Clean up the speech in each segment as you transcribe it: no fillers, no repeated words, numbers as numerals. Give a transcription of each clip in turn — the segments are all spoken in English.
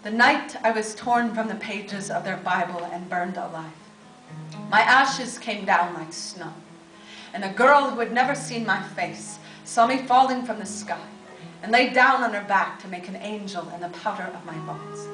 The night I was torn from the pages of their Bible and burned alive. My ashes came down like snow, and a girl who had never seen my face saw me falling from the sky and lay down on her back to make an angel in the powder of my bones.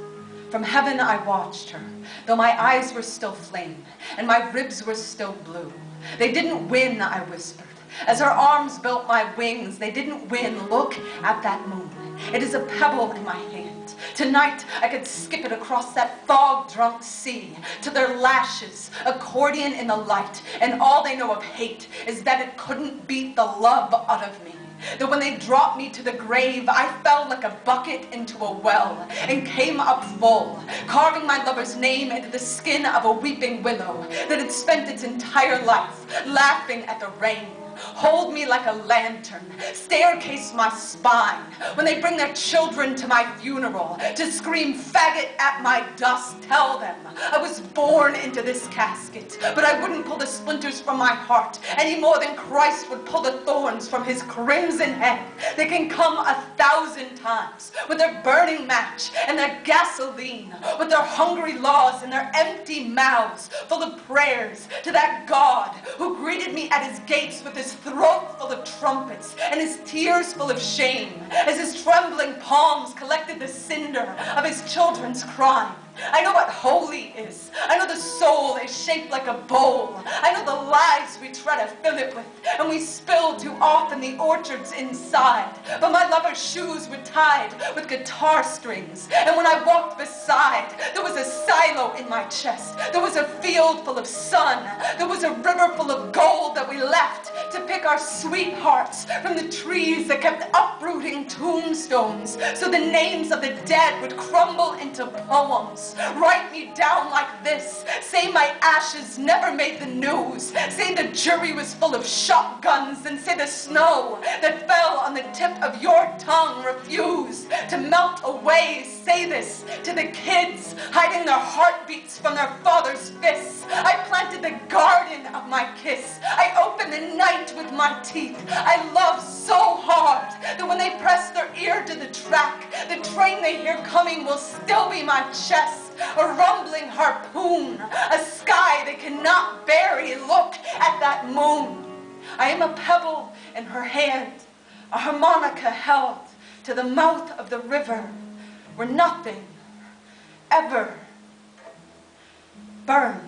From heaven I watched her, though my eyes were still flame and my ribs were still blue. They didn't win, I whispered, as her arms built my wings. They didn't win. Look at that moon. It is a pebble in my hand. Tonight I could skip it across that fog-drunk sea to their lashes, accordion in the light, and all they know of hate is that it couldn't beat the love out of me. That when they dropped me to the grave, I fell like a bucket into a well and came up full, carving my lover's name into the skin of a weeping willow that had spent its entire life laughing at the rain. Hold me like a lantern, staircase my spine when they bring their children to my funeral to scream faggot at my dust. Tell them I was born into this casket, but I wouldn't pull the splinters from my heart any more than Christ would pull the thorns from his crimson head. They can come 1,000 times with their burning match and their gasoline, with their hungry laws and their empty mouths full of prayers to that God who greeted me at his gates with his throat full of trumpets and his tears full of shame as his trembling palms collected the cinder of his children's crime. I know what holy is. I know the soul is shaped like a bowl. I know the lies we try to fill it with, and we spill too often the orchards inside. But my lover's shoes were tied with guitar strings, and when I walked beside, there was a silo in my chest. There was a field full of sun. There was a river full of gold that we left to pick our sweethearts from the trees that kept uprooting tombstones so the names of the dead would crumble into poems. Write me down like this. Say my ashes never made the news. Say the jury was full of shotguns, and say the snow that fell on the tip of your tongue refused to melt away. Say this to the kids hiding their heartbeats from their father's fists. I planted the garden of my kiss. I opened the night with my teeth. I love so hard that when they press their ear to the track, the train they hear coming will still be my chest. A rumbling harpoon, a sky they cannot bury. Look at that moon. I am a pebble in her hand, a harmonica held to the mouth of the river where nothing ever burned.